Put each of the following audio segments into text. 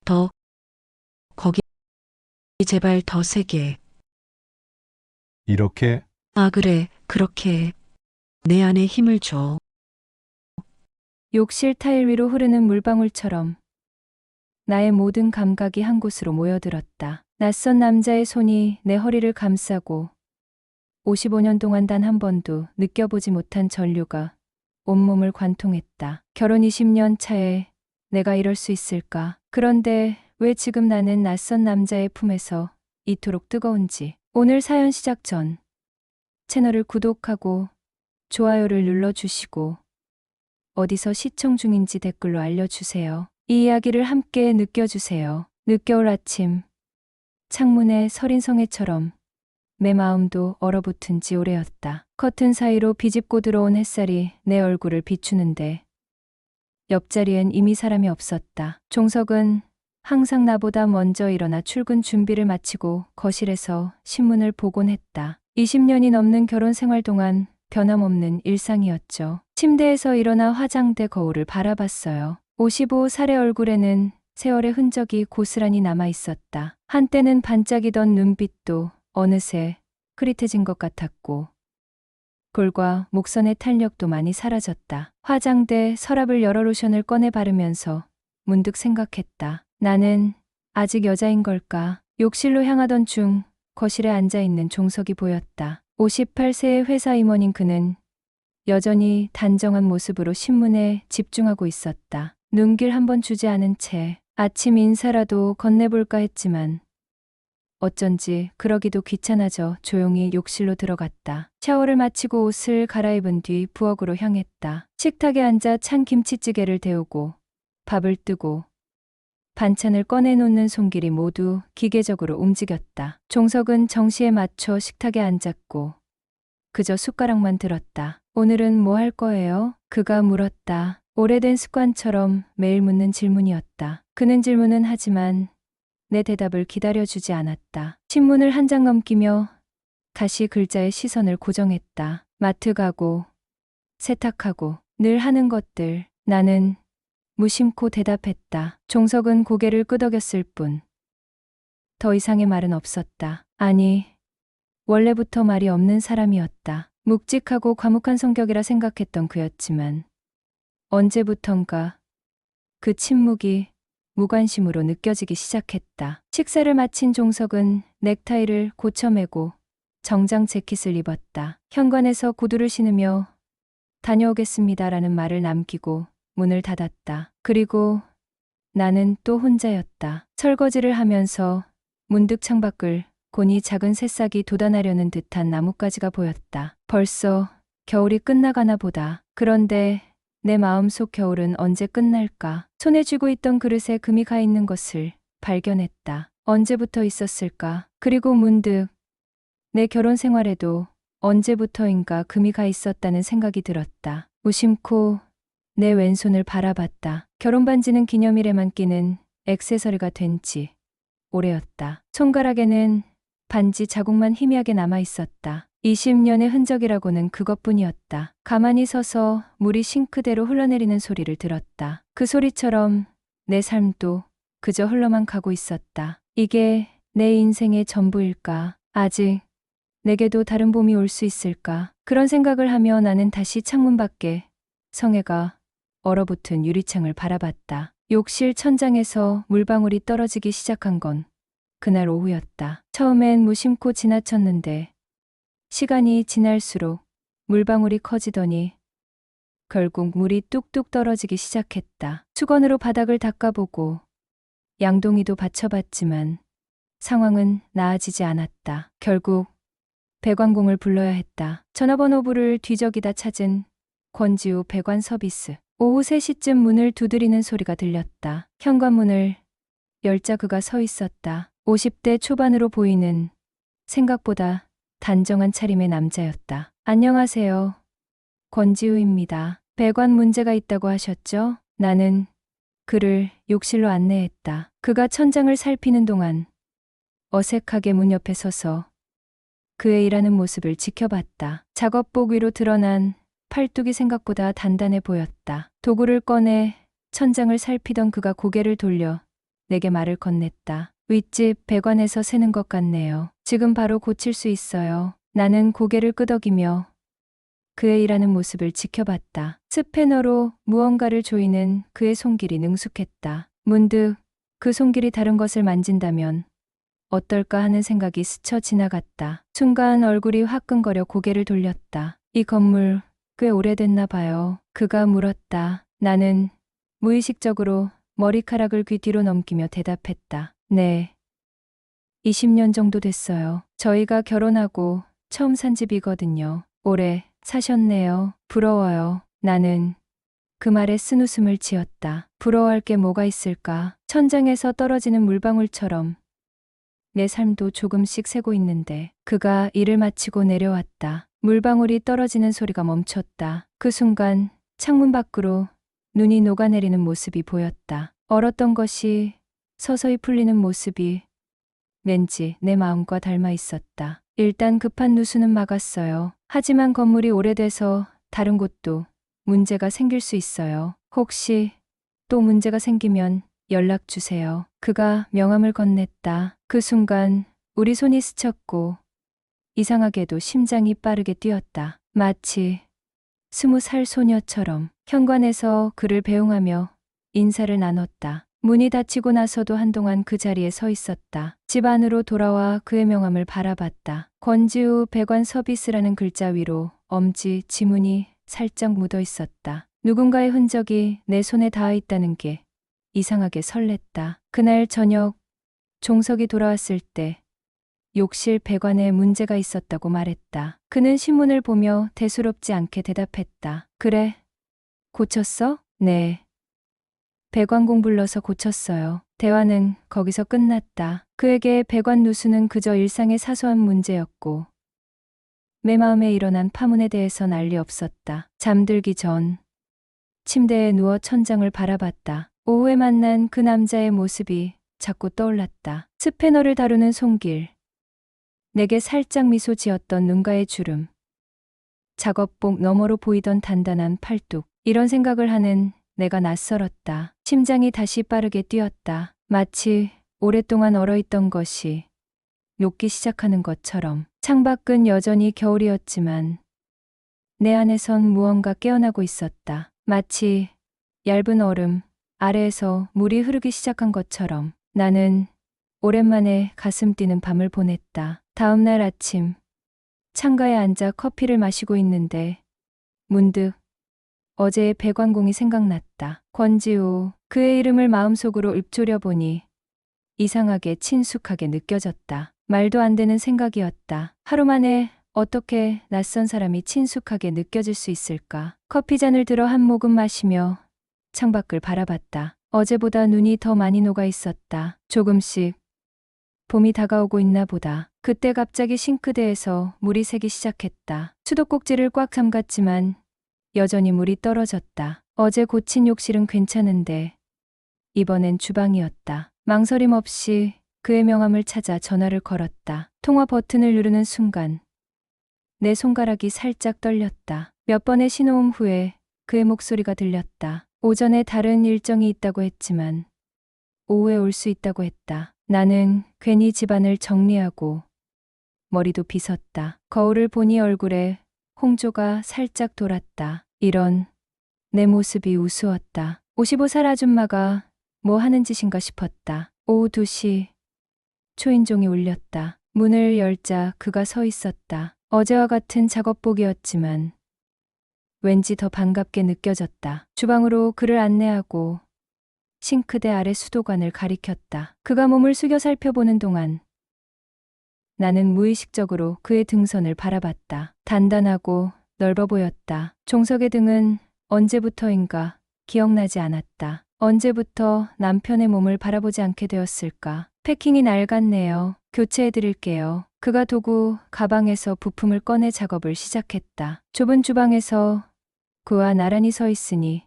더, 거기 제발 더 세게. 이렇게 아, 그래, 그렇게. 내 안에 힘을 줘. 욕실 타일 위로 흐르는 물방울처럼 나의 모든 감각이 한 곳으로 모여들었다. 낯선 남자의 손이 내 허리를 감싸고 55년 동안 단 한 번도 느껴보지 못한 전류가 온몸을 관통했다. 결혼 20년 차에 내가 이럴 수 있을까? 그런데 왜 지금 나는 낯선 남자의 품에서 이토록 뜨거운지. 오늘 사연 시작 전 채널을 구독하고 좋아요를 눌러주시고 어디서 시청 중인지 댓글로 알려주세요. 이 이야기를 함께 느껴주세요. 늦겨울 아침, 창문에 서린 성에처럼 내 마음도 얼어붙은 지 오래였다. 커튼 사이로 비집고 들어온 햇살이 내 얼굴을 비추는데 옆자리엔 이미 사람이 없었다. 종석은 항상 나보다 먼저 일어나 출근 준비를 마치고 거실에서 신문을 보곤 했다. 20년이 넘는 결혼 생활 동안 변함없는 일상이었죠. 침대에서 일어나 화장대 거울을 바라봤어요. 55살의 얼굴에는 세월의 흔적이 고스란히 남아 있었다. 한때는 반짝이던 눈빛도 어느새 흐릿해진 것 같았고 볼과 목선의 탄력도 많이 사라졌다. 화장대 서랍을 열어 로션을 꺼내 바르면서 문득 생각했다. 나는 아직 여자인 걸까? 욕실로 향하던 중 거실에 앉아있는 종석이 보였다. 58세의 회사 임원인 그는 여전히 단정한 모습으로 신문에 집중하고 있었다. 눈길 한번 주지 않은 채 아침 인사라도 건네볼까 했지만 어쩐지 그러기도 귀찮아져 조용히 욕실로 들어갔다. 샤워를 마치고 옷을 갈아입은 뒤 부엌으로 향했다. 식탁에 앉아 찬 김치찌개를 데우고 밥을 뜨고 반찬을 꺼내놓는 손길이 모두 기계적으로 움직였다. 종석은 정시에 맞춰 식탁에 앉았고 그저 숟가락만 들었다. 오늘은 뭐 할 거예요? 그가 물었다. 오래된 습관처럼 매일 묻는 질문이었다. 그는 질문은 하지만 내 대답을 기다려주지 않았다. 신문을 한 장 넘기며 다시 글자에 시선을 고정했다. 마트 가고 세탁하고 늘 하는 것들. 나는 무심코 대답했다. 종석은 고개를 끄덕였을 뿐 더 이상의 말은 없었다. 아니, 원래부터 말이 없는 사람이었다. 묵직하고 과묵한 성격이라 생각했던 그였지만 언제부턴가 그 침묵이 무관심으로 느껴지기 시작했다. 식사를 마친 종석은 넥타이를 고쳐매고 정장 재킷을 입었다. 현관에서 구두를 신으며 다녀오겠습니다라는 말을 남기고 문을 닫았다. 그리고 나는 또 혼자였다. 설거지를 하면서 문득 창밖을 보니 작은 새싹이 돋아나려는 듯한 나뭇가지가 보였다. 벌써 겨울이 끝나가나 보다. 그런데 내 마음속 겨울은 언제 끝날까? 손에 쥐고 있던 그릇에 금이 가 있는 것을 발견했다. 언제부터 있었을까? 그리고 문득 내 결혼 생활에도 언제부터인가 금이 가 있었다는 생각이 들었다. 무심코 내 왼손을 바라봤다. 결혼 반지는 기념일에만 끼는 액세서리가 된 지 오래였다. 손가락에는 반지 자국만 희미하게 남아 있었다. 20년의 흔적이라고는 그것뿐이었다. 가만히 서서 물이 싱크대로 흘러내리는 소리를 들었다. 그 소리처럼 내 삶도 그저 흘러만 가고 있었다. 이게 내 인생의 전부일까? 아직 내게도 다른 봄이 올 수 있을까? 그런 생각을 하며 나는 다시 창문 밖에 성에가 얼어붙은 유리창을 바라봤다. 욕실 천장에서 물방울이 떨어지기 시작한 건 그날 오후였다. 처음엔 무심코 지나쳤는데 시간이 지날수록 물방울이 커지더니 결국 물이 뚝뚝 떨어지기 시작했다. 수건으로 바닥을 닦아보고 양동이도 받쳐봤지만 상황은 나아지지 않았다. 결국 배관공을 불러야 했다. 전화번호부를 뒤적이다 찾은 권지우 배관 서비스. 오후 3시쯤 문을 두드리는 소리가 들렸다. 현관문을 열자 그가 서 있었다. 50대 초반으로 보이는 생각보다 단정한 차림의 남자였다. 안녕하세요. 권지우입니다. 배관 문제가 있다고 하셨죠? 나는 그를 욕실로 안내했다. 그가 천장을 살피는 동안 어색하게 문 옆에 서서 그의 일하는 모습을 지켜봤다. 작업복 위로 드러난 팔뚝이 생각보다 단단해 보였다. 도구를 꺼내 천장을 살피던 그가 고개를 돌려 내게 말을 건넸다. 윗집 배관에서 새는 것 같네요. 지금 바로 고칠 수 있어요. 나는 고개를 끄덕이며 그의 일하는 모습을 지켜봤다. 스패너로 무언가를 조이는 그의 손길이 능숙했다. 문득 그 손길이 다른 것을 만진다면 어떨까 하는 생각이 스쳐 지나갔다. 순간 얼굴이 화끈거려 고개를 돌렸다. 이 건물 꽤 오래됐나 봐요. 그가 물었다. 나는 무의식적으로 머리카락을 귀 뒤로 넘기며 대답했다. 네. 20년 정도 됐어요. 저희가 결혼하고 처음 산 집이거든요. 오래 사셨네요. 부러워요. 나는 그 말에 쓴웃음을 지었다. 부러워할 게 뭐가 있을까? 천장에서 떨어지는 물방울처럼 내 삶도 조금씩 새고 있는데. 그가 일을 마치고 내려왔다. 물방울이 떨어지는 소리가 멈췄다. 그 순간 창문 밖으로 눈이 녹아내리는 모습이 보였다. 얼었던 것이 서서히 풀리는 모습이 왠지 내 마음과 닮아 있었다. 일단 급한 누수는 막았어요. 하지만 건물이 오래돼서 다른 곳도 문제가 생길 수 있어요. 혹시 또 문제가 생기면 연락 주세요. 그가 명함을 건넸다. 그 순간 우리 손이 스쳤고 이상하게도 심장이 빠르게 뛰었다. 마치 20살 소녀처럼 현관에서 그를 배웅하며 인사를 나눴다. 문이 닫히고 나서도 한동안 그 자리에 서 있었다. 집 안으로 돌아와 그의 명함을 바라봤다. 권지우 배관 서비스라는 글자 위로 엄지 지문이 살짝 묻어 있었다. 누군가의 흔적이 내 손에 닿아 있다는 게 이상하게 설렜다. 그날 저녁 종석이 돌아왔을 때 욕실 배관에 문제가 있었다고 말했다. 그는 신문을 보며 대수롭지 않게 대답했다. 그래? 고쳤어? 네. 배관공 불러서 고쳤어요. 대화는 거기서 끝났다. 그에게 배관 누수는 그저 일상의 사소한 문제였고 내 마음에 일어난 파문에 대해서 난리 없었다. 잠들기 전 침대에 누워 천장을 바라봤다. 오후에 만난 그 남자의 모습이 자꾸 떠올랐다. 스패너를 다루는 손길, 내게 살짝 미소 지었던 눈가의 주름, 작업복 너머로 보이던 단단한 팔뚝. 이런 생각을 하는 내가 낯설었다. 심장이 다시 빠르게 뛰었다. 마치 오랫동안 얼어있던 것이 녹기 시작하는 것처럼. 창밖은 여전히 겨울이었지만 내 안에선 무언가 깨어나고 있었다. 마치 얇은 얼음 아래에서 물이 흐르기 시작한 것처럼. 나는 오랜만에 가슴 뛰는 밤을 보냈다. 다음 날 아침 창가에 앉아 커피를 마시고 있는데 문득 어제의 배관공이 생각났다. 권지우. 그의 이름을 마음속으로 읊조려 보니 이상하게 친숙하게 느껴졌다. 말도 안 되는 생각이었다. 하루 만에 어떻게 낯선 사람이 친숙하게 느껴질 수 있을까? 커피잔을 들어 한 모금 마시며 창밖을 바라봤다. 어제보다 눈이 더 많이 녹아 있었다. 조금씩 봄이 다가오고 있나 보다. 그때 갑자기 싱크대에서 물이 새기 시작했다. 수도꼭지를 꽉 잠갔지만 여전히 물이 떨어졌다. 어제 고친 욕실은 괜찮은데 이번엔 주방이었다. 망설임 없이 그의 명함을 찾아 전화를 걸었다. 통화 버튼을 누르는 순간 내 손가락이 살짝 떨렸다. 몇 번의 신호음 후에 그의 목소리가 들렸다. 오전에 다른 일정이 있다고 했지만 오후에 올 수 있다고 했다. 나는 괜히 집안을 정리하고 머리도 빗었다. 거울을 보니 얼굴에 홍조가 살짝 돌았다. 이런 내 모습이 우스웠다. 55살 아줌마가 뭐 하는 짓인가 싶었다. 오후 2시 초인종이 울렸다. 문을 열자 그가 서 있었다. 어제와 같은 작업복이었지만 왠지 더 반갑게 느껴졌다. 주방으로 그를 안내하고 싱크대 아래 수도관을 가리켰다. 그가 몸을 숙여 살펴보는 동안 나는 무의식적으로 그의 등선을 바라봤다. 단단하고 넓어 보였다. 종석의 등은 언제부터인가 기억나지 않았다. 언제부터 남편의 몸을 바라보지 않게 되었을까? 패킹이 낡았네요. 교체해드릴게요. 그가 도구 가방에서 부품을 꺼내 작업을 시작했다. 좁은 주방에서 그와 나란히 서 있으니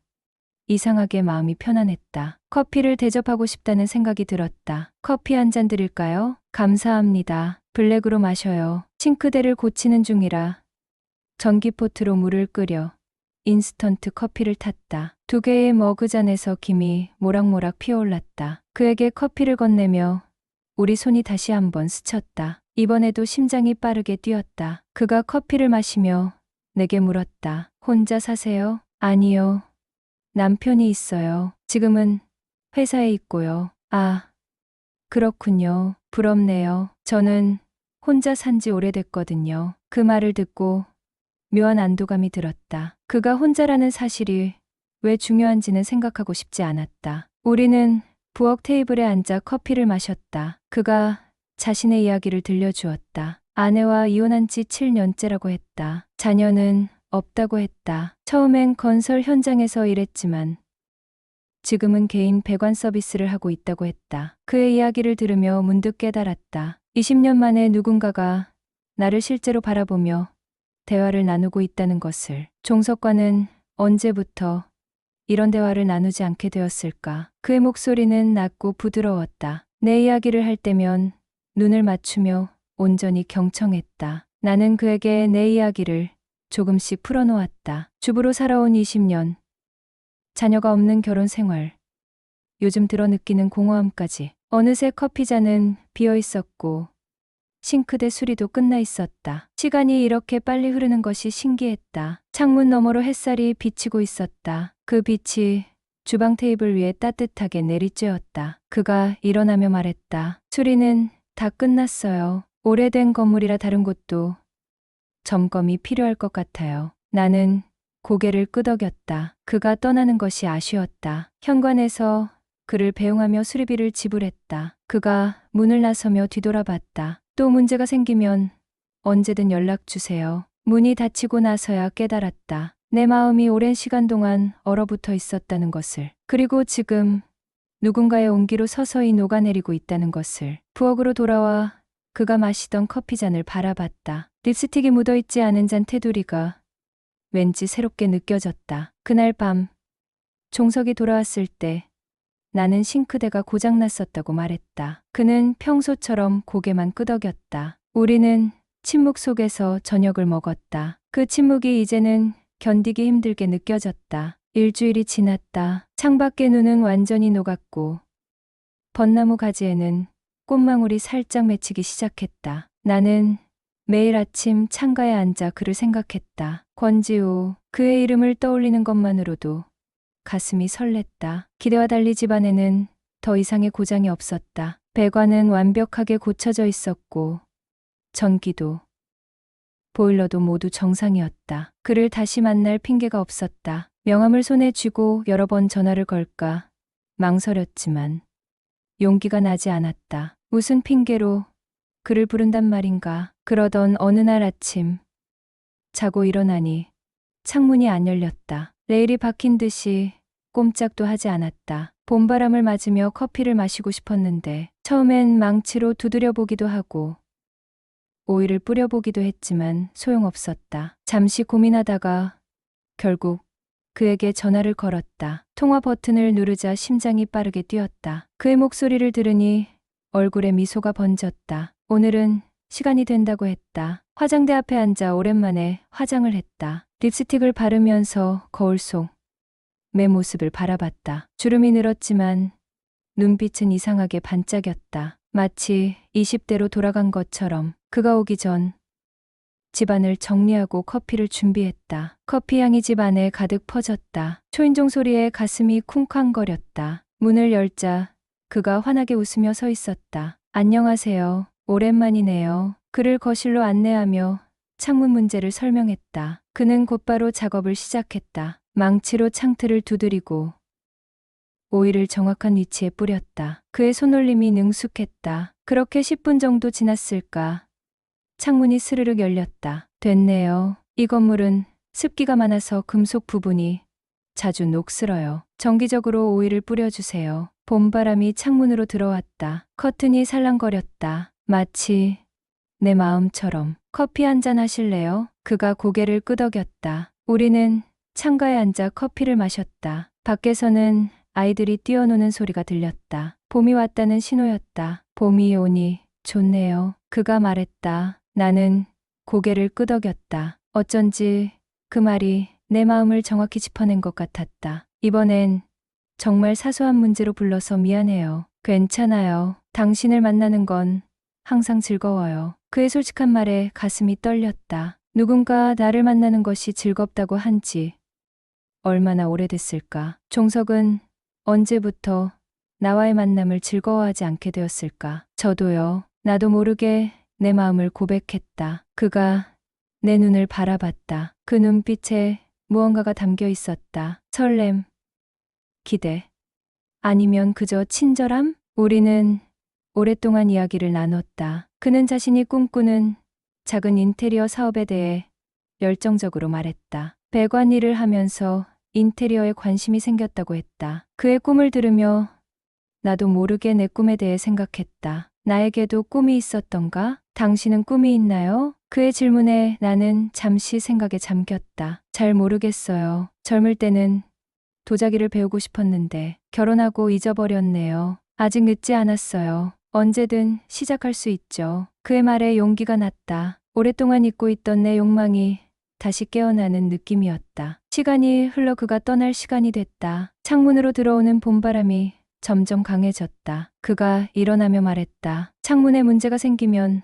이상하게 마음이 편안했다. 커피를 대접하고 싶다는 생각이 들었다. 커피 한 잔 드릴까요? 감사합니다. 블랙으로 마셔요. 싱크대를 고치는 중이라 전기포트로 물을 끓여 인스턴트 커피를 탔다. 두 개의 머그잔에서 김이 모락모락 피어올랐다. 그에게 커피를 건네며 우리 손이 다시 한번 스쳤다. 이번에도 심장이 빠르게 뛰었다. 그가 커피를 마시며 내게 물었다. 혼자 사세요? 아니요. 남편이 있어요. 지금은 회사에 있고요. 아, 그렇군요. 부럽네요. 저는 혼자 산지 오래됐거든요. 그 말을 듣고 묘한 안도감이 들었다. 그가 혼자라는 사실이 왜 중요한지는 생각하고 싶지 않았다. 우리는 부엌 테이블에 앉아 커피를 마셨다. 그가 자신의 이야기를 들려주었다. 아내와 이혼한 지 7년째라고 했다. 자녀는 없다고 했다. 처음엔 건설 현장에서 일했지만 지금은 개인 배관 서비스를 하고 있다고 했다. 그의 이야기를 들으며 문득 깨달았다. 20년 만에 누군가가 나를 실제로 바라보며 대화를 나누고 있다는 것을. 종석과는 언제부터 이런 대화를 나누지 않게 되었을까? 그의 목소리는 낮고 부드러웠다. 내 이야기를 할 때면 눈을 맞추며 온전히 경청했다. 나는 그에게 내 이야기를 조금씩 풀어놓았다. 주부로 살아온 20년, 자녀가 없는 결혼 생활, 요즘 들어 느끼는 공허함까지. 어느새 커피잔은 비어 있었고 싱크대 수리도 끝나 있었다. 시간이 이렇게 빨리 흐르는 것이 신기했다. 창문 너머로 햇살이 비치고 있었다. 그 빛이 주방 테이블 위에 따뜻하게 내리쬐었다. 그가 일어나며 말했다. 수리는 다 끝났어요. 오래된 건물이라 다른 곳도 점검이 필요할 것 같아요. 나는 고개를 끄덕였다. 그가 떠나는 것이 아쉬웠다. 현관에서 그를 배웅하며 수리비를 지불했다. 그가 문을 나서며 뒤돌아봤다. 또 문제가 생기면 언제든 연락 주세요. 문이 닫히고 나서야 깨달았다. 내 마음이 오랜 시간 동안 얼어붙어 있었다는 것을. 그리고 지금 누군가의 온기로 서서히 녹아내리고 있다는 것을. 부엌으로 돌아와 그가 마시던 커피잔을 바라봤다. 립스틱이 묻어있지 않은 잔 테두리가 왠지 새롭게 느껴졌다. 그날 밤 종석이 돌아왔을 때 나는 싱크대가 고장났었다고 말했다. 그는 평소처럼 고개만 끄덕였다. 우리는 침묵 속에서 저녁을 먹었다. 그 침묵이 이제는 견디기 힘들게 느껴졌다. 일주일이 지났다. 창밖의 눈은 완전히 녹았고 벚나무 가지에는 꽃망울이 살짝 맺히기 시작했다. 나는 매일 아침 창가에 앉아 그를 생각했다. 권지우, 그의 이름을 떠올리는 것만으로도 가슴이 설렜다. 기대와 달리 집안에는 더 이상의 고장이 없었다. 배관은 완벽하게 고쳐져 있었고 전기도, 보일러도 모두 정상이었다. 그를 다시 만날 핑계가 없었다. 명함을 손에 쥐고 여러 번 전화를 걸까 망설였지만 용기가 나지 않았다. 무슨 핑계로 그를 부른단 말인가. 그러던 어느 날 아침 자고 일어나니 창문이 안 열렸다. 레일이 박힌 듯이 꼼짝도 하지 않았다. 봄바람을 맞으며 커피를 마시고 싶었는데 처음엔 망치로 두드려 보기도 하고 오일을 뿌려보기도 했지만 소용없었다. 잠시 고민하다가 결국 그에게 전화를 걸었다. 통화 버튼을 누르자 심장이 빠르게 뛰었다. 그의 목소리를 들으니 얼굴에 미소가 번졌다. 오늘은 시간이 된다고 했다. 화장대 앞에 앉아 오랜만에 화장을 했다. 립스틱을 바르면서 거울 속 내 모습을 바라봤다. 주름이 늘었지만 눈빛은 이상하게 반짝였다. 마치 20대로 돌아간 것처럼. 그가 오기 전 집안을 정리하고 커피를 준비했다. 커피 향이 집 안에 가득 퍼졌다. 초인종 소리에 가슴이 쿵쾅거렸다. 문을 열자 그가 환하게 웃으며 서 있었다. 안녕하세요. 오랜만이네요. 그를 거실로 안내하며 창문 문제를 설명했다. 그는 곧바로 작업을 시작했다. 망치로 창틀을 두드리고 오일을 정확한 위치에 뿌렸다. 그의 손놀림이 능숙했다. 그렇게 10분 정도 지났을까. 창문이 스르륵 열렸다. 됐네요. 이 건물은 습기가 많아서 금속 부분이 자주 녹슬어요. 정기적으로 오일을 뿌려주세요. 봄바람이 창문으로 들어왔다. 커튼이 살랑거렸다. 마치 내 마음처럼. 커피 한잔 하실래요? 그가 고개를 끄덕였다. 우리는 창가에 앉아 커피를 마셨다. 밖에서는 아이들이 뛰어노는 소리가 들렸다. 봄이 왔다는 신호였다. 봄이 오니 좋네요. 그가 말했다. 나는 고개를 끄덕였다. 어쩐지 그 말이 내 마음을 정확히 짚어낸 것 같았다. 이번엔 정말 사소한 문제로 불러서 미안해요. 괜찮아요. 당신을 만나는 건 항상 즐거워요. 그의 솔직한 말에 가슴이 떨렸다. 누군가 나를 만나는 것이 즐겁다고 한지 얼마나 오래됐을까. 종석은 언제부터 나와의 만남을 즐거워하지 않게 되었을까. 저도요. 나도 모르게 내 마음을 고백했다. 그가 내 눈을 바라봤다. 그 눈빛에 무언가가 담겨 있었다. 설렘, 기대, 아니면 그저 친절함? 우리는 오랫동안 이야기를 나눴다. 그는 자신이 꿈꾸는 작은 인테리어 사업에 대해 열정적으로 말했다. 배관 일을 하면서 인테리어에 관심이 생겼다고 했다. 그의 꿈을 들으며 나도 모르게 내 꿈에 대해 생각했다. 나에게도 꿈이 있었던가? 당신은 꿈이 있나요? 그의 질문에 나는 잠시 생각에 잠겼다. 잘 모르겠어요. 젊을 때는 도자기를 배우고 싶었는데 결혼하고 잊어버렸네요. 아직 늦지 않았어요. 언제든 시작할 수 있죠. 그의 말에 용기가 났다. 오랫동안 잊고 있던 내 욕망이 다시 깨어나는 느낌이었다. 시간이 흘러 그가 떠날 시간이 됐다. 창문으로 들어오는 봄바람이 점점 강해졌다. 그가 일어나며 말했다. 창문에 문제가 생기면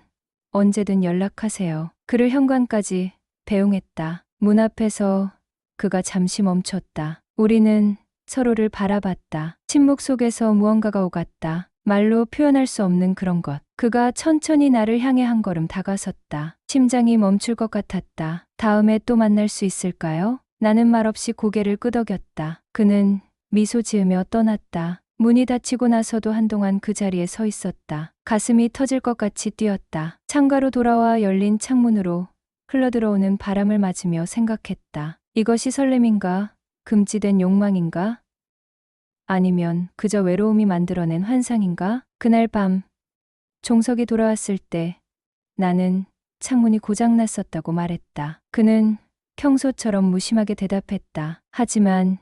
언제든 연락하세요. 그를 현관까지 배웅했다. 문 앞에서 그가 잠시 멈췄다. 우리는 서로를 바라봤다. 침묵 속에서 무언가가 오갔다. 말로 표현할 수 없는 그런 것. 그가 천천히 나를 향해 한 걸음 다가섰다. 심장이 멈출 것 같았다. 다음에 또 만날 수 있을까요? 나는 말없이 고개를 끄덕였다. 그는 미소 지으며 떠났다. 문이 닫히고 나서도 한동안 그 자리에 서 있었다. 가슴이 터질 것 같이 뛰었다. 창가로 돌아와 열린 창문으로 흘러들어오는 바람을 맞으며 생각했다. 이것이 설렘인가? 금지된 욕망인가? 아니면 그저 외로움이 만들어낸 환상인가? 그날 밤 종석이 돌아왔을 때 나는 창문이 고장났었다고 말했다. 그는 평소처럼 무심하게 대답했다. 하지만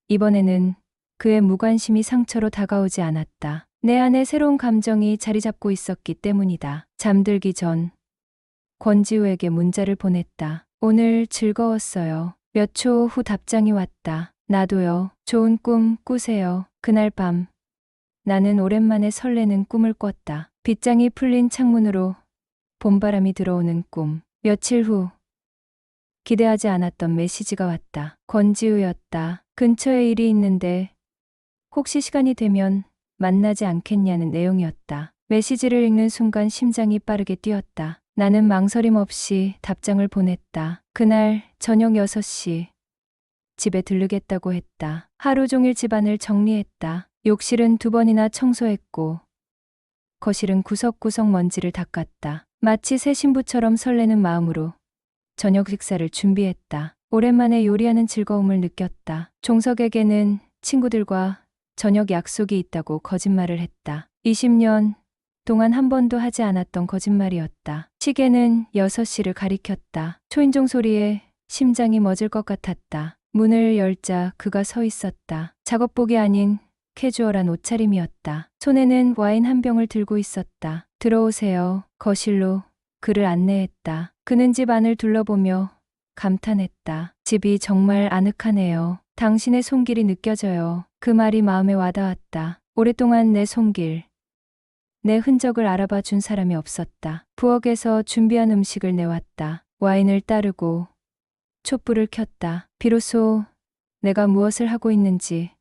이번에는 그의 무관심이 상처로 다가오지 않았다. 내 안에 새로운 감정이 자리 잡고 있었기 때문이다. 잠들기 전 권지우에게 문자를 보냈다. 오늘 즐거웠어요. 몇 초 후 답장이 왔다. 나도요. 좋은 꿈 꾸세요. 그날 밤 나는 오랜만에 설레는 꿈을 꿨다. 빗장이 풀린 창문으로 봄바람이 들어오는 꿈. 며칠 후 기대하지 않았던 메시지가 왔다. 권지우였다. 근처에 일이 있는데 혹시 시간이 되면 만나지 않겠냐는 내용이었다. 메시지를 읽는 순간 심장이 빠르게 뛰었다. 나는 망설임 없이 답장을 보냈다. 그날 저녁 6시 집에 들르겠다고 했다. 하루 종일 집안을 정리했다. 욕실은 2번이나 청소했고 거실은 구석구석 먼지를 닦았다. 마치 새 신부처럼 설레는 마음으로 저녁 식사를 준비했다. 오랜만에 요리하는 즐거움을 느꼈다. 종석에게는 친구들과 저녁 약속이 있다고 거짓말을 했다. 20년 동안 한 번도 하지 않았던 거짓말이었다. 시계는 6시를 가리켰다. 초인종 소리에 심장이 멎을 것 같았다. 문을 열자 그가 서 있었다. 작업복이 아닌 캐주얼한 옷차림이었다. 손에는 와인 한 병을 들고 있었다. 들어오세요. 거실로 그를 안내했다. 그는 집 안을 둘러보며 감탄했다. 집이 정말 아늑하네요. 당신의 손길이 느껴져요. 그 말이 마음에 와닿았다. 오랫동안 내 손길, 내 흔적을 알아봐 준 사람이 없었다. 부엌에서 준비한 음식을 내왔다. 와인을 따르고 촛불을 켰다. 비로소 내가 무엇을 하고 있는지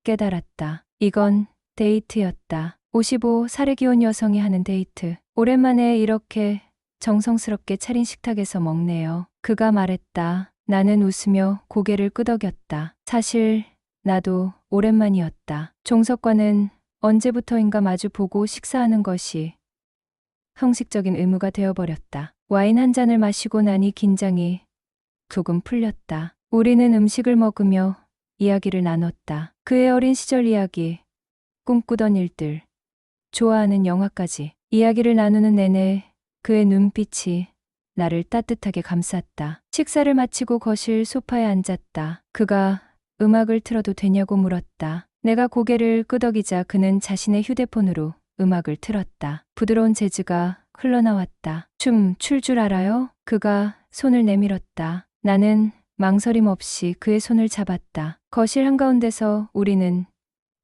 깨달았다. 이건 데이트였다. 55 살에 기운 여성이 하는 데이트. 오랜만에 이렇게 정성스럽게 차린 식탁에서 먹네요. 그가 말했다. 나는 웃으며 고개를 끄덕였다. 사실 나도 오랜만이었다. 종석과는 언제부터인가 마주 보고 식사하는 것이 형식적인 의무가 되어버렸다. 와인 한 잔을 마시고 나니 긴장이 조금 풀렸다. 우리는 음식을 먹으며 이야기를 나눴다. 그의 어린 시절 이야기, 꿈꾸던 일들, 좋아하는 영화까지. 이야기를 나누는 내내 그의 눈빛이 나를 따뜻하게 감쌌다. 식사를 마치고 거실 소파에 앉았다. 그가 음악을 틀어도 되냐고 물었다. 내가 고개를 끄덕이자 그는 자신의 휴대폰으로 음악을 틀었다. 부드러운 재즈가 흘러나왔다. 춤 출 줄 알아요? 그가 손을 내밀었다. 나는 망설임 없이 그의 손을 잡았다. 거실 한가운데서 우리는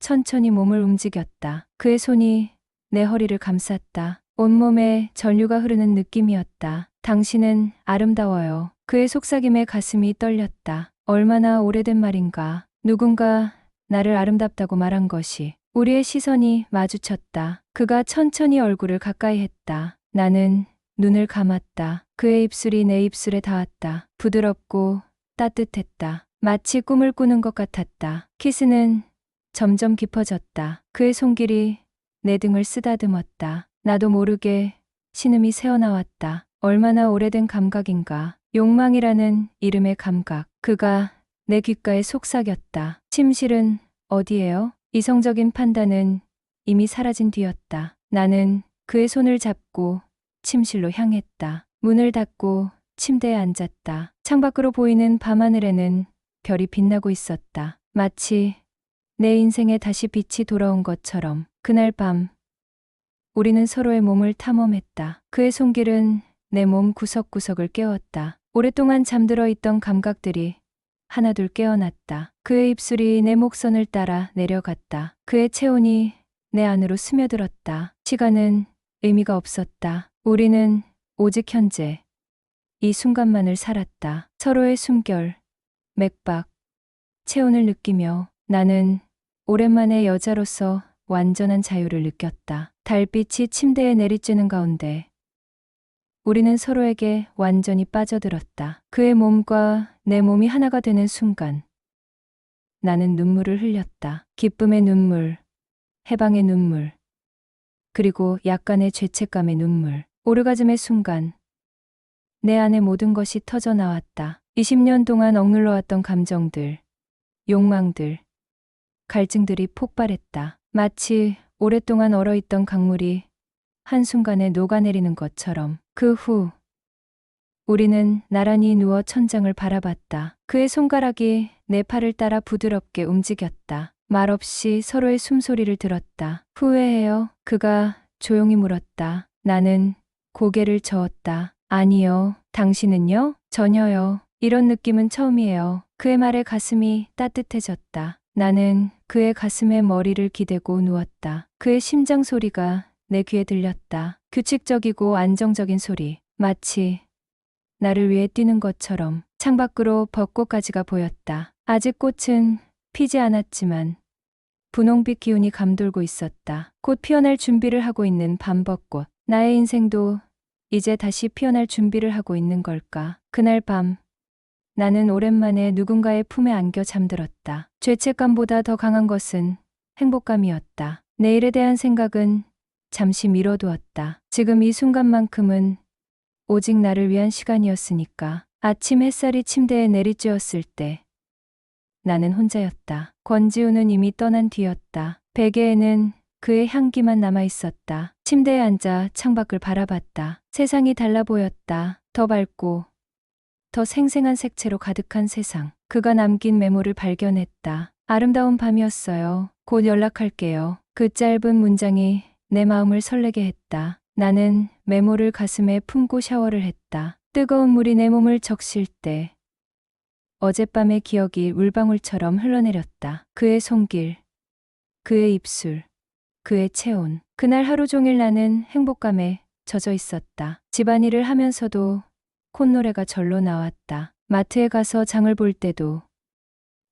천천히 몸을 움직였다. 그의 손이 내 허리를 감쌌다. 온몸에 전류가 흐르는 느낌이었다. 당신은 아름다워요. 그의 속삭임에 가슴이 떨렸다. 얼마나 오래된 말인가. 누군가 나를 아름답다고 말한 것이. 우리의 시선이 마주쳤다. 그가 천천히 얼굴을 가까이 했다. 나는 눈을 감았다. 그의 입술이 내 입술에 닿았다. 부드럽고 따뜻했다. 마치 꿈을 꾸는 것 같았다. 키스는 점점 깊어졌다. 그의 손길이 내 등을 쓰다듬었다. 나도 모르게 신음이 새어나왔다. 얼마나 오래된 감각인가. 욕망이라는 이름의 감각. 그가 내 귓가에 속삭였다. 침실은 어디예요? 이성적인 판단은 이미 사라진 뒤였다. 나는 그의 손을 잡고 침실로 향했다. 문을 닫고 침대에 앉았다. 창밖으로 보이는 밤하늘에는 별이 빛나고 있었다. 마치 내 인생에 다시 빛이 돌아온 것처럼. 그날 밤 우리는 서로의 몸을 탐험했다. 그의 손길은 내 몸 구석구석을 깨웠다. 오랫동안 잠들어 있던 감각들이 하나둘 깨어났다. 그의 입술이 내 목선을 따라 내려갔다. 그의 체온이 내 안으로 스며들었다. 시간은 의미가 없었다. 우리는 오직 현재, 이 순간만을 살았다. 서로의 숨결, 맥박, 체온을 느끼며 나는 오랜만에 여자로서 완전한 자유를 느꼈다. 달빛이 침대에 내리쬐는 가운데 우리는 서로에게 완전히 빠져들었다. 그의 몸과 내 몸이 하나가 되는 순간 나는 눈물을 흘렸다. 기쁨의 눈물, 해방의 눈물, 그리고 약간의 죄책감의 눈물. 오르가즘의 순간 내 안의 모든 것이 터져 나왔다. 20년 동안 억눌러왔던 감정들, 욕망들, 갈증들이 폭발했다. 마치 오랫동안 얼어있던 강물이 한순간에 녹아내리는 것처럼. 그 후 우리는 나란히 누워 천장을 바라봤다. 그의 손가락이 내 팔을 따라 부드럽게 움직였다. 말없이 서로의 숨소리를 들었다. 후회해요? 그가 조용히 물었다. 나는 고개를 저었다. 아니요. 당신은요? 전혀요. 이런 느낌은 처음이에요. 그의 말에 가슴이 따뜻해졌다. 나는 그의 가슴에 머리를 기대고 누웠다. 그의 심장 소리가 내 귀에 들렸다. 규칙적이고 안정적인 소리. 마치 나를 위해 뛰는 것처럼. 창밖으로 벚꽃가지가 보였다. 아직 꽃은 피지 않았지만 분홍빛 기운이 감돌고 있었다. 곧 피어날 준비를 하고 있는 밤벚꽃. 나의 인생도 이제 다시 피어날 준비를 하고 있는 걸까? 그날 밤 나는 오랜만에 누군가의 품에 안겨 잠들었다. 죄책감보다 더 강한 것은 행복감이었다. 내일에 대한 생각은 잠시 미뤄두었다. 지금 이 순간만큼은 오직 나를 위한 시간이었으니까. 아침 햇살이 침대에 내리쬐었을 때 나는 혼자였다. 권지우는 이미 떠난 뒤였다. 베개에는 그의 향기만 남아 있었다. 침대에 앉아 창밖을 바라봤다. 세상이 달라 보였다. 더 밝고 더 생생한 색채로 가득한 세상. 그가 남긴 메모를 발견했다. 아름다운 밤이었어요. 곧 연락할게요. 그 짧은 문장이 내 마음을 설레게 했다. 나는 메모를 가슴에 품고 샤워를 했다. 뜨거운 물이 내 몸을 적실 때 어젯밤의 기억이 물방울처럼 흘러내렸다. 그의 손길, 그의 입술, 그의 체온. 그날 하루 종일 나는 행복감에 젖어 있었다. 집안일을 하면서도 콧노래가 절로 나왔다. 마트에 가서 장을 볼 때도,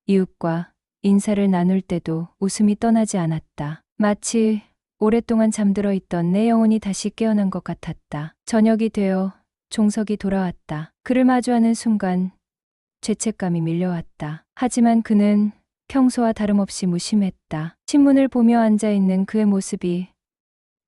이웃과 인사를 나눌 때도 웃음이 떠나지 않았다. 마치 오랫동안 잠들어 있던 내 영혼이 다시 깨어난 것 같았다. 저녁이 되어 종석이 돌아왔다. 그를 마주하는 순간 죄책감이 밀려왔다. 하지만 그는 평소와 다름없이 무심했다. 신문을 보며 앉아있는 그의 모습이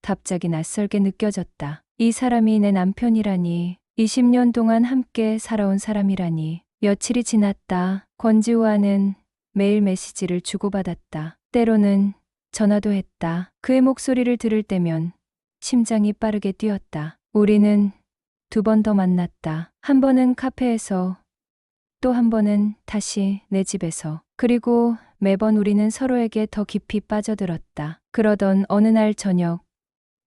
갑자기 낯설게 느껴졌다. 이 사람이 내 남편이라니, 20년 동안 함께 살아온 사람이라니. 며칠이 지났다. 권지우와는 매일 메시지를 주고받았다. 때로는 전화도 했다. 그의 목소리를 들을 때면 심장이 빠르게 뛰었다. 우리는 2번 더 만났다. 한 번은 카페에서, 또 한 번은 다시 내 집에서. 그리고 매번 우리는 서로에게 더 깊이 빠져들었다. 그러던 어느 날 저녁,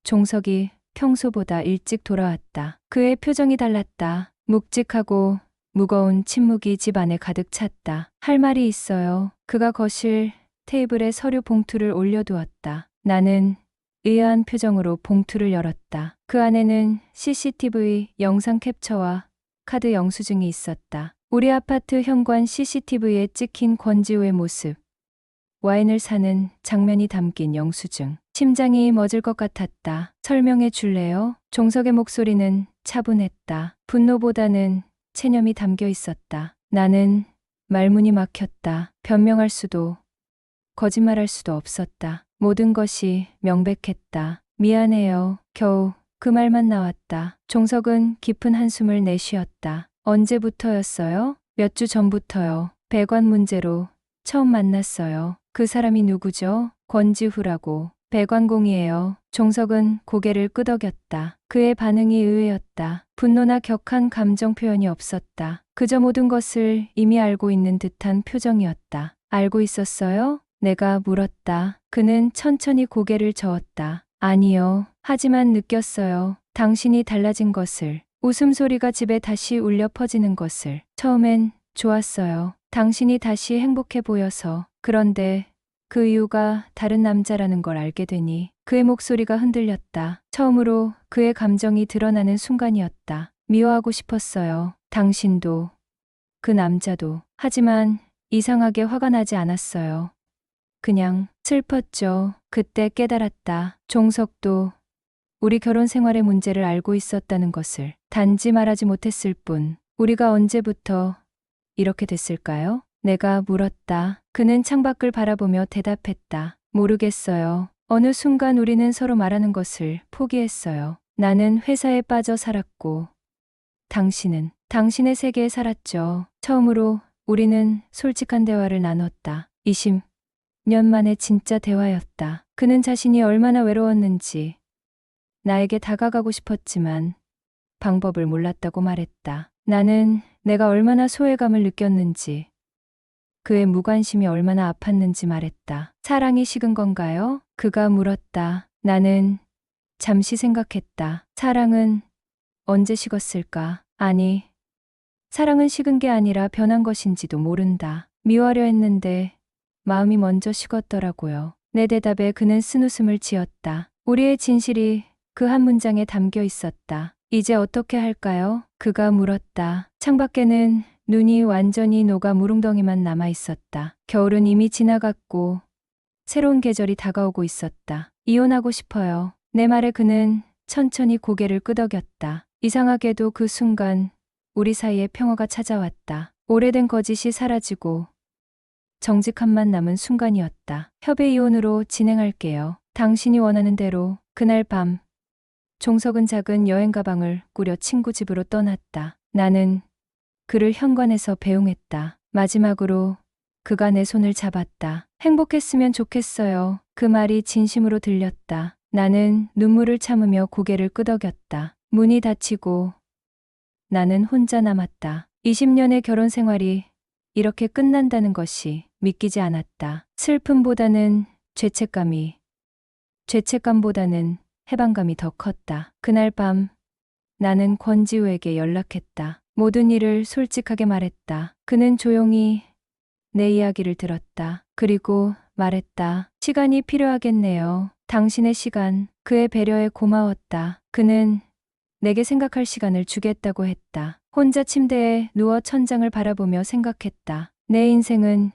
종석이 평소보다 일찍 돌아왔다. 그의 표정이 달랐다. 묵직하고 무거운 침묵이 집 안에 가득 찼다. 할 말이 있어요. 그가 거실 테이블에 서류 봉투를 올려두었다. 나는 의아한 표정으로 봉투를 열었다. 그 안에는 CCTV 영상 캡처와 카드 영수증이 있었다. 우리 아파트 현관 CCTV에 찍힌 권지우의 모습, 와인을 사는 장면이 담긴 영수증. 심장이 멎을 것 같았다. 설명해 줄래요? 종석의 목소리는 차분했다. 분노보다는 체념이 담겨 있었다. 나는 말문이 막혔다. 변명할 수도, 거짓말할 수도 없었다. 모든 것이 명백했다. 미안해요. 겨우 그 말만 나왔다. 종석은 깊은 한숨을 내쉬었다. 언제부터였어요? 몇 주 전부터요. 배관 문제로 처음 만났어요. 그 사람이 누구죠? 권지후라고. 배관공이에요. 종석은 고개를 끄덕였다. 그의 반응이 의외였다. 분노나 격한 감정 표현이 없었다. 그저 모든 것을 이미 알고 있는 듯한 표정이었다. 알고 있었어요? 내가 물었다. 그는 천천히 고개를 저었다. 아니요. 하지만 느꼈어요. 당신이 달라진 것을. 웃음소리가 집에 다시 울려 퍼지는 것을. 처음엔 좋았어요. 당신이 다시 행복해 보여서. 그런데 그 이유가 다른 남자라는 걸 알게 되니 그의 목소리가 흔들렸다. 처음으로 그의 감정이 드러나는 순간이었다. 미워하고 싶었어요. 당신도, 그 남자도. 하지만 이상하게 화가 나지 않았어요. 그냥 슬펐죠. 그때 깨달았다. 종석도 우리 결혼 생활의 문제를 알고 있었다는 것을. 단지 말하지 못했을 뿐. 우리가 언제부터 이렇게 됐을까요? 내가 물었다. 그는 창밖을 바라보며 대답했다. 모르겠어요. 어느 순간 우리는 서로 말하는 것을 포기했어요. 나는 회사에 빠져 살았고, 당신은 당신의 세계에 살았죠. 처음으로 우리는 솔직한 대화를 나눴다. 20년 만에 진짜 대화였다. 그는 자신이 얼마나 외로웠는지, 나에게 다가가고 싶었지만 방법을 몰랐다고 말했다. 나는 내가 얼마나 소외감을 느꼈는지, 그의 무관심이 얼마나 아팠는지 말했다. 사랑이 식은 건가요? 그가 물었다. 나는 잠시 생각했다. 사랑은 언제 식었을까? 아니, 사랑은 식은 게 아니라 변한 것인지도 모른다. 미워하려 했는데 마음이 먼저 식었더라고요. 내 대답에 그는 쓴웃음을 지었다. 우리의 진실이 그 한 문장에 담겨 있었다. 이제 어떻게 할까요? 그가 물었다. 창밖에는 눈이 완전히 녹아 무릉덩이만 남아 있었다. 겨울은 이미 지나갔고 새로운 계절이 다가오고 있었다. 이혼하고 싶어요. 내 말에 그는 천천히 고개를 끄덕였다. 이상하게도 그 순간 우리 사이에 평화가 찾아왔다. 오래된 거짓이 사라지고 정직함만 남은 순간이었다. 협의 이혼으로 진행할게요. 당신이 원하는 대로. 그날 밤 종석은 작은 여행 가방을 꾸려 친구 집으로 떠났다. 나는 그를 현관에서 배웅했다. 마지막으로 그가 내 손을 잡았다. 행복했으면 좋겠어요. 그 말이 진심으로 들렸다. 나는 눈물을 참으며 고개를 끄덕였다. 문이 닫히고 나는 혼자 남았다. 20년의 결혼 생활이 이렇게 끝난다는 것이 믿기지 않았다. 슬픔보다는 죄책감보다는 해방감이 더 컸다. 그날 밤 나는 권지우에게 연락했다. 모든 일을 솔직하게 말했다. 그는 조용히 내 이야기를 들었다. 그리고 말했다. 시간이 필요하겠네요. 당신의 시간. 그의 배려에 고마웠다. 그는 내게 생각할 시간을 주겠다고 했다. 혼자 침대에 누워 천장을 바라보며 생각했다. 내 인생은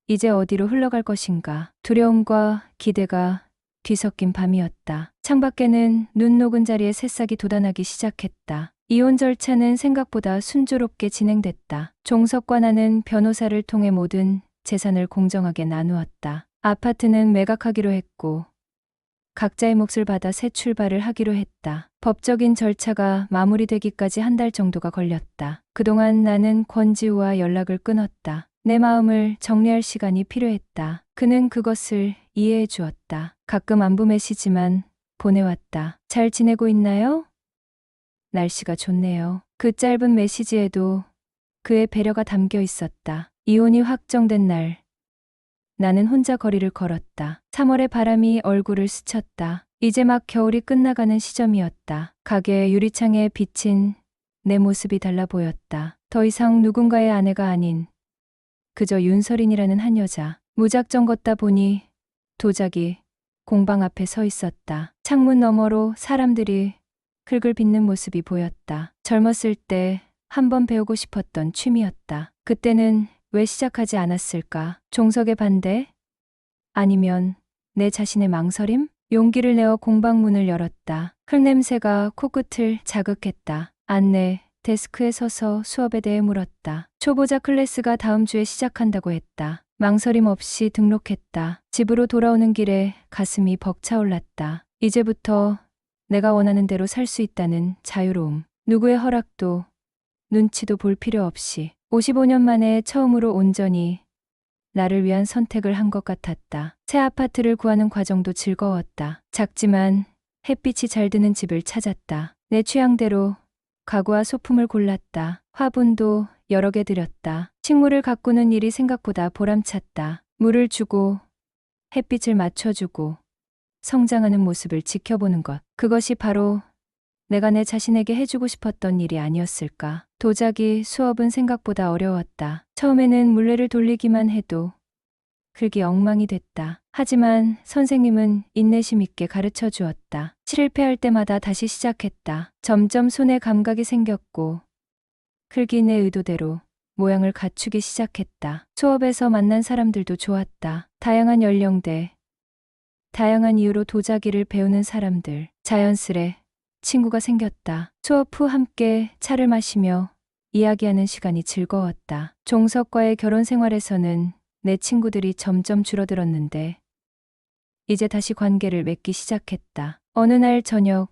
이제 어디로 흘러갈 것인가. 두려움과 기대가 뒤섞인 밤이었다. 창밖에는 눈 녹은 자리에 새싹이 돋아나기 시작했다. 이혼 절차는 생각보다 순조롭게 진행됐다. 종석과 나는 변호사를 통해 모든 재산을 공정하게 나누었다. 아파트는 매각하기로 했고 각자의 몫을 받아 새 출발을 하기로 했다. 법적인 절차가 마무리되기까지 한 달 정도가 걸렸다. 그동안 나는 권지우와 연락을 끊었다. 내 마음을 정리할 시간이 필요했다. 그는 그것을 이해해 주었다. 가끔 안부 메시지만 보내왔다. 잘 지내고 있나요? 날씨가 좋네요. 그 짧은 메시지에도 그의 배려가 담겨 있었다. 이혼이 확정된 날, 나는 혼자 거리를 걸었다. 3월의 바람이 얼굴을 스쳤다. 이제 막 겨울이 끝나가는 시점이었다. 가게의 유리창에 비친 내 모습이 달라 보였다. 더 이상 누군가의 아내가 아닌 그저 윤설인이라는 한 여자. 무작정 걷다 보니 도자기 공방 앞에 서 있었다. 창문 너머로 사람들이 흙을 빚는 모습이 보였다. 젊었을 때 한번 배우고 싶었던 취미였다. 그때는 왜 시작하지 않았을까? 종석의 반대? 아니면 내 자신의 망설임? 용기를 내어 공방문을 열었다. 흙냄새가 코끝을 자극했다. 안내 데스크에 서서 수업에 대해 물었다. 초보자 클래스가 다음 주에 시작한다고 했다. 망설임 없이 등록했다. 집으로 돌아오는 길에 가슴이 벅차올랐다. 이제부터 내가 원하는 대로 살 수 있다는 자유로움. 누구의 허락도 눈치도 볼 필요 없이 55년 만에 처음으로 온전히 나를 위한 선택을 한 것 같았다. 새 아파트를 구하는 과정도 즐거웠다. 작지만 햇빛이 잘 드는 집을 찾았다. 내 취향대로 가구와 소품을 골랐다. 화분도 여러 개 들였다. 식물을 가꾸는 일이 생각보다 보람찼다. 물을 주고 햇빛을 맞춰주고 성장하는 모습을 지켜보는 것. 그것이 바로 내가 내 자신에게 해주고 싶었던 일이 아니었을까. 도자기 수업은 생각보다 어려웠다. 처음에는 물레를 돌리기만 해도 흙이 엉망이 됐다. 하지만 선생님은 인내심 있게 가르쳐 주었다. 실패할 때마다 다시 시작했다. 점점 손에 감각이 생겼고 흙이 내 의도대로 모양을 갖추기 시작했다. 수업에서 만난 사람들도 좋았다. 다양한 연령대, 다양한 이유로 도자기를 배우는 사람들. 자연스레 친구가 생겼다. 수업 후 함께 차를 마시며 이야기하는 시간이 즐거웠다. 종석과의 결혼 생활에서는 내 친구들이 점점 줄어들었는데 이제 다시 관계를 맺기 시작했다. 어느 날 저녁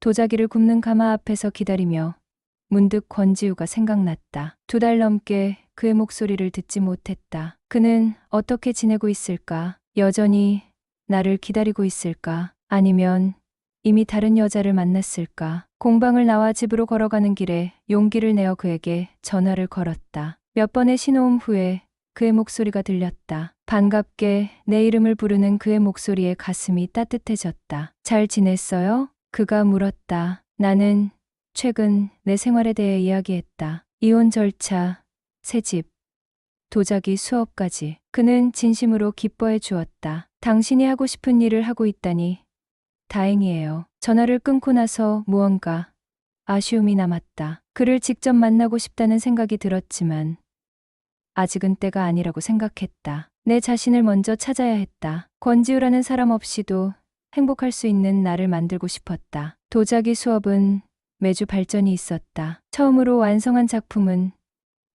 도자기를 굽는 가마 앞에서 기다리며 문득 권지우가 생각났다. 2달 넘게 그의 목소리를 듣지 못했다. 그는 어떻게 지내고 있을까? 여전히 나를 기다리고 있을까? 아니면 이미 다른 여자를 만났을까? 공방을 나와 집으로 걸어가는 길에 용기를 내어 그에게 전화를 걸었다. 몇 번의 신호음 후에 그의 목소리가 들렸다. 반갑게 내 이름을 부르는 그의 목소리에 가슴이 따뜻해졌다. 잘 지냈어요? 그가 물었다. 나는 최근 내 생활에 대해 이야기했다. 이혼 절차, 새집, 도자기 수업까지. 그는 진심으로 기뻐해 주었다. 당신이 하고 싶은 일을 하고 있다니 다행이에요. 전화를 끊고 나서 무언가 아쉬움이 남았다. 그를 직접 만나고 싶다는 생각이 들었지만 아직은 때가 아니라고 생각했다. 내 자신을 먼저 찾아야 했다. 권지우라는 사람 없이도 행복할 수 있는 나를 만들고 싶었다. 도자기 수업은 매주 발전이 있었다. 처음으로 완성한 작품은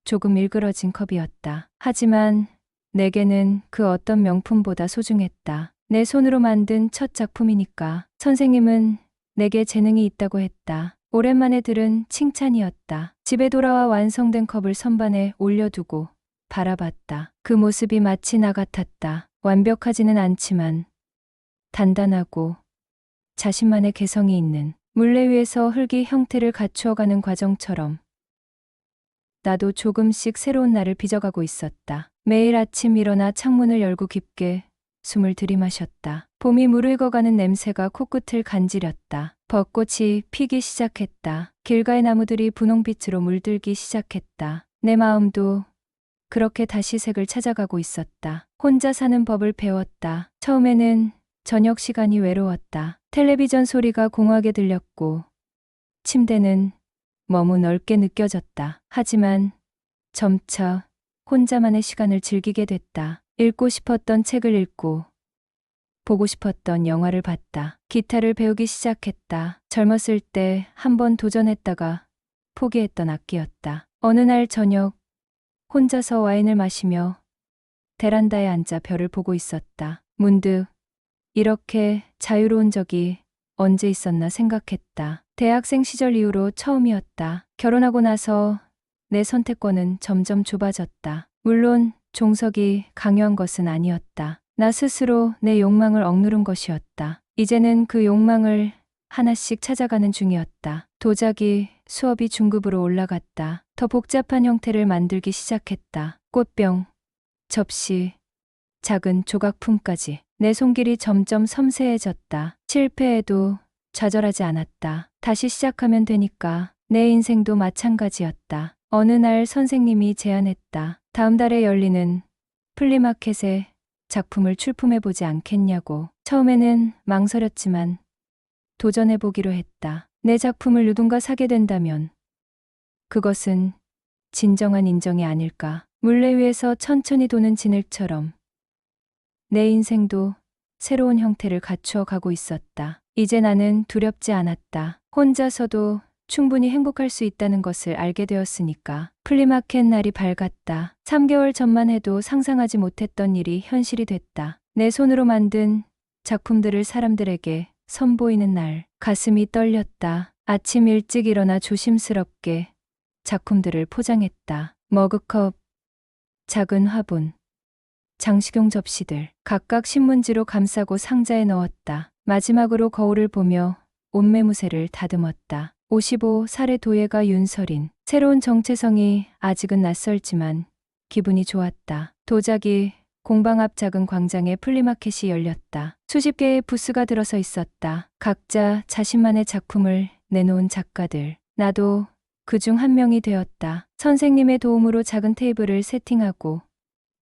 조금 일그러진 컵이었다. 하지만 내게는 그 어떤 명품보다 소중했다. 내 손으로 만든 첫 작품이니까. 선생님은 내게 재능이 있다고 했다. 오랜만에 들은 칭찬이었다. 집에 돌아와 완성된 컵을 선반에 올려두고 바라봤다. 그 모습이 마치 나 같았다. 완벽하지는 않지만 단단하고 자신만의 개성이 있는, 물레 위에서 흙이 형태를 갖추어가는 과정처럼 나도 조금씩 새로운 나를 빚어가고 있었다. 매일 아침 일어나 창문을 열고 깊게 숨을 들이마셨다. 봄이 무르익어가는 냄새가 코끝을 간지렸다. 벚꽃이 피기 시작했다. 길가의 나무들이 분홍빛으로 물들기 시작했다. 내 마음도 그렇게 다시 색을 찾아가고 있었다. 혼자 사는 법을 배웠다. 처음에는 저녁 시간이 외로웠다. 텔레비전 소리가 공허하게 들렸고 침대는 너무 넓게 느껴졌다. 하지만 점차 혼자만의 시간을 즐기게 됐다. 읽고 싶었던 책을 읽고 보고 싶었던 영화를 봤다. 기타를 배우기 시작했다. 젊었을 때 한 번 도전했다가 포기했던 악기였다. 어느 날 저녁 혼자서 와인을 마시며 베란다에 앉아 별을 보고 있었다. 문득 이렇게 자유로운 적이 언제 있었나 생각했다. 대학생 시절 이후로 처음이었다. 결혼하고 나서 내 선택권은 점점 좁아졌다. 물론 종석이 강요한 것은 아니었다. 나 스스로 내 욕망을 억누른 것이었다. 이제는 그 욕망을 하나씩 찾아가는 중이었다. 도자기 수업이 중급으로 올라갔다. 더 복잡한 형태를 만들기 시작했다. 꽃병, 접시, 작은 조각품까지. 내 손길이 점점 섬세해졌다. 실패해도 좌절하지 않았다. 다시 시작하면 되니까. 내 인생도 마찬가지였다. 어느 날 선생님이 제안했다. 다음 달에 열리는 플리마켓에 작품을 출품해보지 않겠냐고. 처음에는 망설였지만 도전해보기로 했다. 내 작품을 누군가 사게 된다면 그것은 진정한 인정이 아닐까. 물레 위에서 천천히 도는 진흙처럼 내 인생도 새로운 형태를 갖추어 가고 있었다. 이제 나는 두렵지 않았다. 혼자서도 충분히 행복할 수 있다는 것을 알게 되었으니까. 플리마켓 날이 밝았다. 3개월 전만 해도 상상하지 못했던 일이 현실이 됐다. 내 손으로 만든 작품들을 사람들에게 선보이는 날, 가슴이 떨렸다. 아침 일찍 일어나 조심스럽게 작품들을 포장했다. 머그컵, 작은 화분, 장식용 접시들, 각각 신문지로 감싸고 상자에 넣었다. 마지막으로 거울을 보며 옷매무새를 다듬었다. 55살의 도예가 윤설인. 새로운 정체성이 아직은 낯설지만 기분이 좋았다. 도자기 공방 앞 작은 광장에 플리마켓이 열렸다. 수십 개의 부스가 들어서 있었다. 각자 자신만의 작품을 내놓은 작가들. 나도 그중 한 명이 되었다. 선생님의 도움으로 작은 테이블을 세팅하고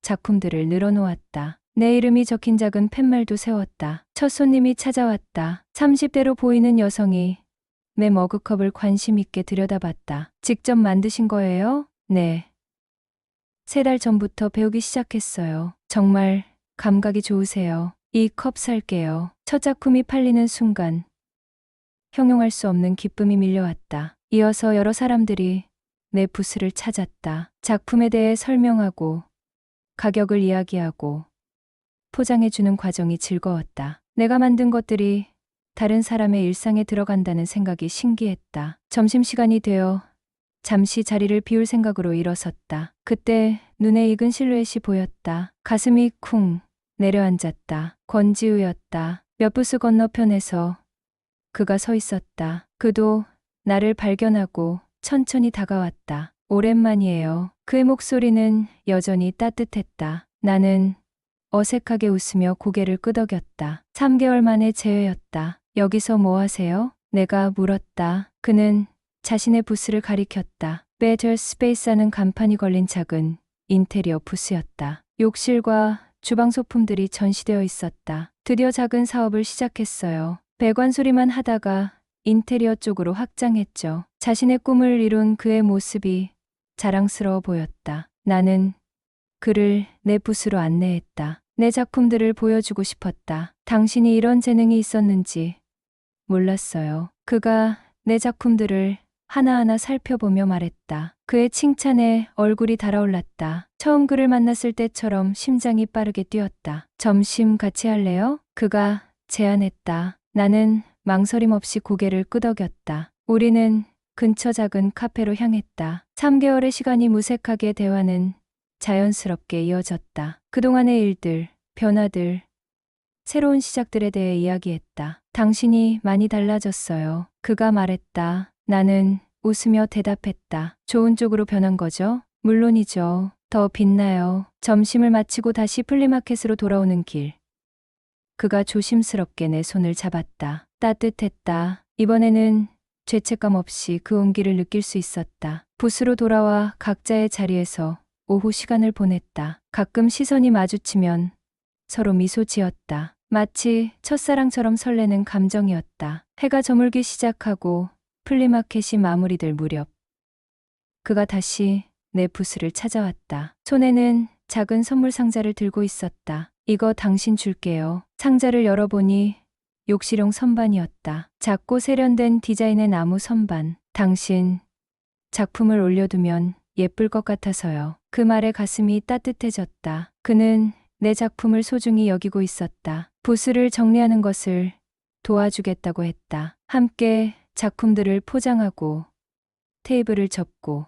작품들을 늘어놓았다. 내 이름이 적힌 작은 팻말도 세웠다. 첫 손님이 찾아왔다. 30대로 보이는 여성이 내 머그컵을 관심 있게 들여다봤다. 직접 만드신 거예요? 네. 3달 전부터 배우기 시작했어요. 정말 감각이 좋으세요. 이 컵 살게요. 첫 작품이 팔리는 순간 형용할 수 없는 기쁨이 밀려왔다. 이어서 여러 사람들이 내 부스를 찾았다. 작품에 대해 설명하고 가격을 이야기하고 포장해주는 과정이 즐거웠다. 내가 만든 것들이 다른 사람의 일상에 들어간다는 생각이 신기했다. 점심시간이 되어 잠시 자리를 비울 생각으로 일어섰다. 그때 눈에 익은 실루엣이 보였다. 가슴이 쿵 내려앉았다. 권지우였다. 몇 부스 건너편에서 그가 서 있었다. 그도 나를 발견하고 천천히 다가왔다. 오랜만이에요. 그의 목소리는 여전히 따뜻했다. 나는 어색하게 웃으며 고개를 끄덕였다. 3개월 만에 재회였다. 여기서 뭐 하세요? 내가 물었다. 그는 자신의 부스를 가리켰다. Better Space라는 간판이 걸린 작은 인테리어 부스였다. 욕실과 주방 소품들이 전시되어 있었다. 드디어 작은 사업을 시작했어요. 배관 소리만 하다가 인테리어 쪽으로 확장했죠. 자신의 꿈을 이룬 그의 모습이 자랑스러워 보였다. 나는 그를 내 부스로 안내했다. 내 작품들을 보여주고 싶었다. 당신이 이런 재능이 있었는지 몰랐어요. 그가 내 작품들을 하나하나 살펴보며 말했다. 그의 칭찬에 얼굴이 달아올랐다. 처음 그를 만났을 때처럼 심장이 빠르게 뛰었다. 점심 같이 할래요? 그가 제안했다. 나는 망설임 없이 고개를 끄덕였다. 우리는 근처 작은 카페로 향했다. 3개월의 시간이 무색하게 대화는 자연스럽게 이어졌다. 그동안의 일들, 변화들, 새로운 시작들에 대해 이야기했다. 당신이 많이 달라졌어요. 그가 말했다. 나는 웃으며 대답했다. 좋은 쪽으로 변한 거죠? 물론이죠. 더 빛나요. 점심을 마치고 다시 플리마켓으로 돌아오는 길. 그가 조심스럽게 내 손을 잡았다. 따뜻했다. 이번에는 죄책감 없이 그 온기를 느낄 수 있었다. 부스로 돌아와 각자의 자리에서 오후 시간을 보냈다. 가끔 시선이 마주치면 서로 미소 지었다. 마치 첫사랑처럼 설레는 감정이었다. 해가 저물기 시작하고 플리마켓이 마무리될 무렵 그가 다시 내 부스를 찾아왔다. 손에는 작은 선물 상자를 들고 있었다. 이거 당신 줄게요. 상자를 열어보니 욕실용 선반이었다. 작고 세련된 디자인의 나무 선반. 당신 작품을 올려두면 예쁠 것 같아서요. 그 말에 가슴이 따뜻해졌다. 그는 내 작품을 소중히 여기고 있었다. 부스를 정리하는 것을 도와주겠다고 했다. 함께 작품들을 포장하고 테이블을 접고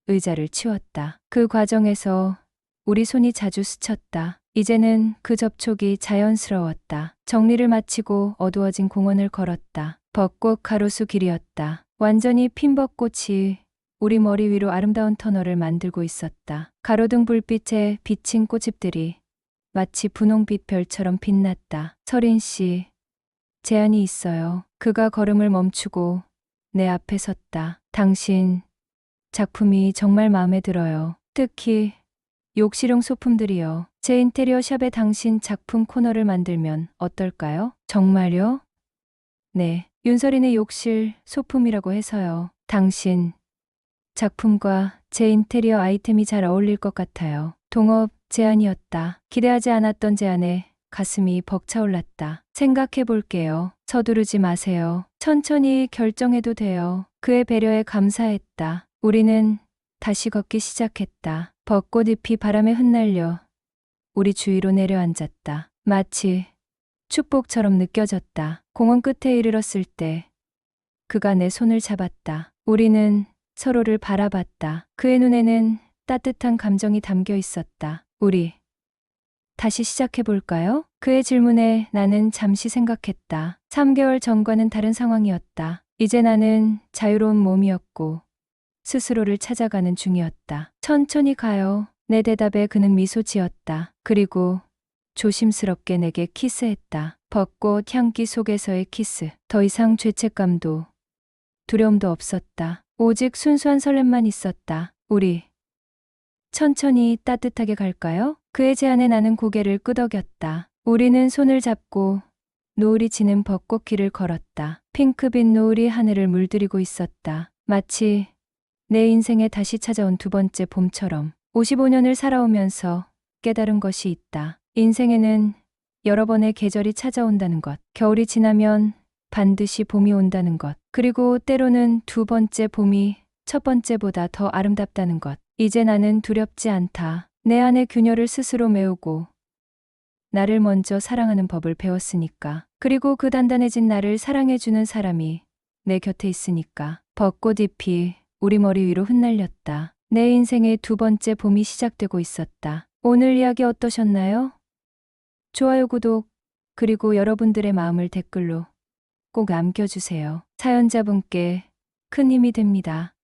의자를 치웠다. 그 과정에서 우리 손이 자주 스쳤다. 이제는 그 접촉이 자연스러웠다. 정리를 마치고 어두워진 공원을 걸었다. 벚꽃 가로수 길이었다. 완전히 핀 벚꽃이 우리 머리 위로 아름다운 터널을 만들고 있었다. 가로등 불빛에 비친 꽃잎들이 마치 분홍빛 별처럼 빛났다. 설인 씨, 제안이 있어요. 그가 걸음을 멈추고 내 앞에 섰다. 당신 작품이 정말 마음에 들어요. 특히 욕실용 소품들이요. 제 인테리어 샵에 당신 작품 코너를 만들면 어떨까요? 정말요? 네. 윤설이네 욕실 소품이라고 해서요. 당신 작품과 제 인테리어 아이템이 잘 어울릴 것 같아요. 동업 제안이었다. 기대하지 않았던 제안에 가슴이 벅차올랐다. 생각해 볼게요. 서두르지 마세요. 천천히 결정해도 돼요. 그의 배려에 감사했다. 우리는 다시 걷기 시작했다. 벚꽃잎이 바람에 흩날려 우리 주위로 내려앉았다. 마치 축복처럼 느껴졌다. 공원 끝에 이르렀을 때 그가 내 손을 잡았다. 우리는 서로를 바라봤다. 그의 눈에는 따뜻한 감정이 담겨 있었다. 우리 다시 시작해볼까요? 그의 질문에 나는 잠시 생각했다. 3개월 전과는 다른 상황이었다. 이제 나는 자유로운 몸이었고 스스로를 찾아가는 중이었다. 천천히 가요. 내 대답에 그는 미소 지었다. 그리고 조심스럽게 내게 키스했다. 벚꽃 향기 속에서의 키스. 더 이상 죄책감도 두려움도 없었다. 오직 순수한 설렘만 있었다. 우리 천천히 따뜻하게 갈까요? 그의 제안에 나는 고개를 끄덕였다. 우리는 손을 잡고 노을이 지는 벚꽃길을 걸었다. 핑크빛 노을이 하늘을 물들이고 있었다. 마치 내 인생에 다시 찾아온 두 번째 봄처럼. 55년을 살아오면서 깨달은 것이 있다. 인생에는 여러 번의 계절이 찾아온다는 것. 겨울이 지나면 반드시 봄이 온다는 것. 그리고 때로는 두 번째 봄이 첫 번째보다 더 아름답다는 것. 이제 나는 두렵지 않다. 내 안의 균열을 스스로 메우고 나를 먼저 사랑하는 법을 배웠으니까. 그리고 그 단단해진 나를 사랑해주는 사람이 내 곁에 있으니까. 벚꽃잎이 우리 머리 위로 흩날렸다. 내 인생의 두 번째 봄이 시작되고 있었다. 오늘 이야기 어떠셨나요? 좋아요, 구독, 그리고 여러분들의 마음을 댓글로 꼭 남겨주세요. 사연자분께 큰 힘이 됩니다.